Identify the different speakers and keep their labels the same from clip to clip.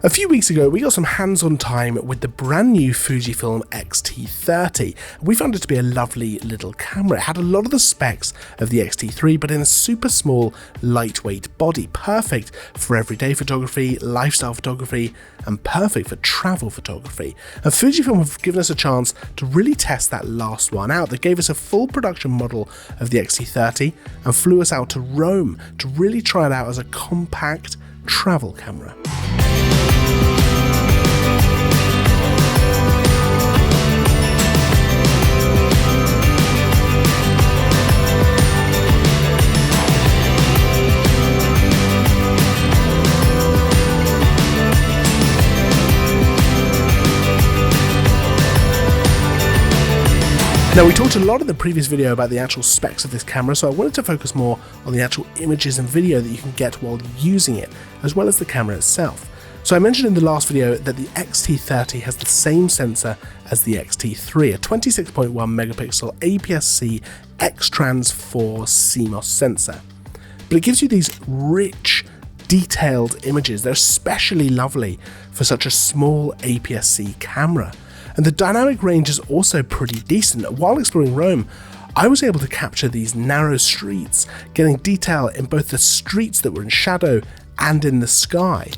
Speaker 1: A few weeks ago, we got some hands-on time with the brand new Fujifilm X-T30. We found it to be a lovely little camera. It had a lot of the specs of the X-T3, but in a super small, lightweight body, perfect for everyday photography, lifestyle photography, and perfect for travel photography. And Fujifilm have given us a chance to really test that last one out. They gave us a full production model of the X-T30 and flew us out to Rome to really try it out as a compact travel camera. Now, we talked a lot in the previous video about the actual specs of this camera, so I wanted to focus more on the actual images and video that you can get while using it, as well as the camera itself. So I mentioned in the last video that the X-T30 has the same sensor as the X-T3, a 26.1 megapixel APS-C X-Trans 4 CMOS sensor. But it gives you these rich, detailed images. They're especially lovely for such a small APS-C camera. And the dynamic range is also pretty decent. While exploring Rome, I was able to capture these narrow streets, getting detail in both the streets that were in shadow and in the sky.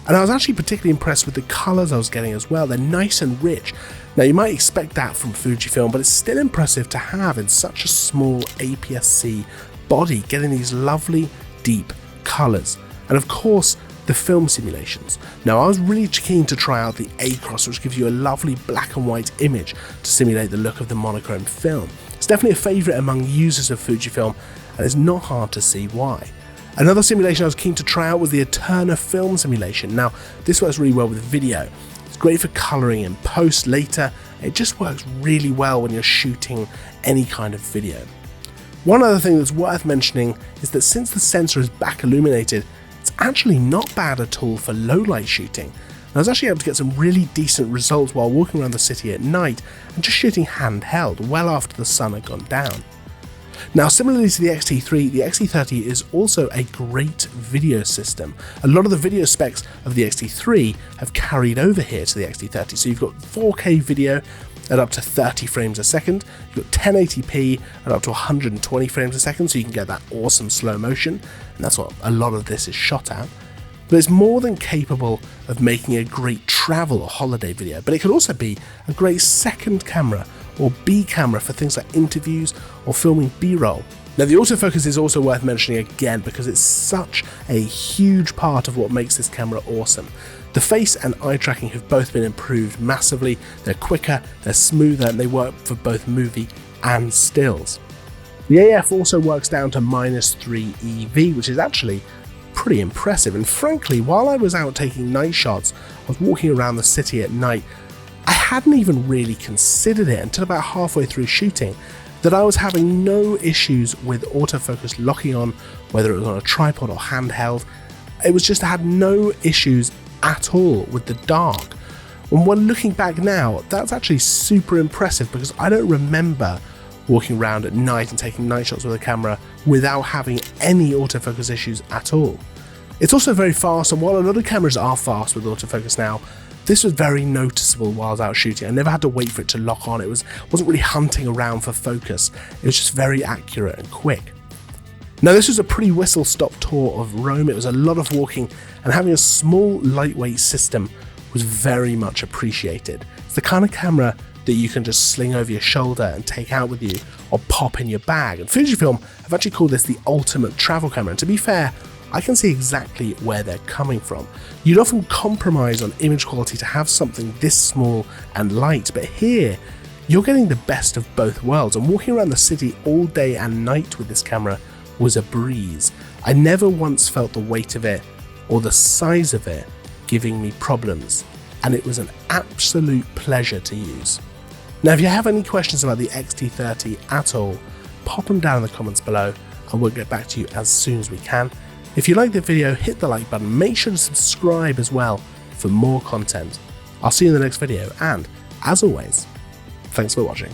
Speaker 1: And I was actually particularly impressed with the colours I was getting as well. They're nice and rich. Now, you might expect that from Fujifilm, but it's still impressive to have in such a small APS-C body, getting these lovely, deep colours. And of course, the film simulations. Now, I was really keen to try out the A-Cross, which gives you a lovely black and white image to simulate the look of the monochrome film. It's definitely a favourite among users of Fujifilm, and it's not hard to see why. Another simulation I was keen to try out was the Eterna film simulation. Now, this works really well with video. It's great for colouring in post later. It just works really well when you're shooting any kind of video. One other thing that's worth mentioning is that since the sensor is back illuminated, it's actually not bad at all for low light shooting. And I was actually able to get some really decent results while walking around the city at night and just shooting handheld well after the sun had gone down. Now, similarly to the X-T3, the X-T30 is also a great video system. A lot of the video specs of the X-T3 have carried over here to the X-T30. So you've got 4K video at up to 30 frames a second, you've got 1080p at up to 120 frames a second, so you can get that awesome slow motion, and that's what a lot of this is shot at. But it's more than capable of making a great travel or holiday video, but it could also be a great second camera or B camera for things like interviews or filming B-roll. Now, the autofocus is also worth mentioning again because it's such a huge part of what makes this camera awesome. The face and eye tracking have both been improved massively. They're quicker, they're smoother, and they work for both movie and stills. The AF also works down to -3 EV, which is actually pretty impressive. And frankly, while I was out taking night shots, I was walking around the city at night, I hadn't even really considered it until about halfway through shooting that I was having no issues with autofocus locking on, whether it was on a tripod or handheld. It was just I had no issues at all with the dark. And when looking back now, that's actually super impressive because I don't remember walking around at night and taking night shots with a camera without having any autofocus issues at all. It's also very fast, and while a lot of cameras are fast with autofocus now, this was very noticeable while I was out shooting. I never had to wait for it to lock on. It wasn't really hunting around for focus. It was just very accurate and quick. Now, this was a pretty whistle-stop tour of Rome. It was a lot of walking, and having a small, lightweight system was very much appreciated. It's the kind of camera that you can just sling over your shoulder and take out with you or pop in your bag. And Fujifilm have actually called this the ultimate travel camera. And to be fair, I can see exactly where they're coming from. You'd often compromise on image quality to have something this small and light, but here, you're getting the best of both worlds, and walking around the city all day and night with this camera was a breeze. I never once felt the weight of it or the size of it giving me problems, and it was an absolute pleasure to use. Now, if you have any questions about the X-T30 at all, pop them down in the comments below and we'll get back to you as soon as we can. If you like the video, hit the like button, make sure to subscribe as well for more content. I'll see you in the next video, and as always, thanks for watching.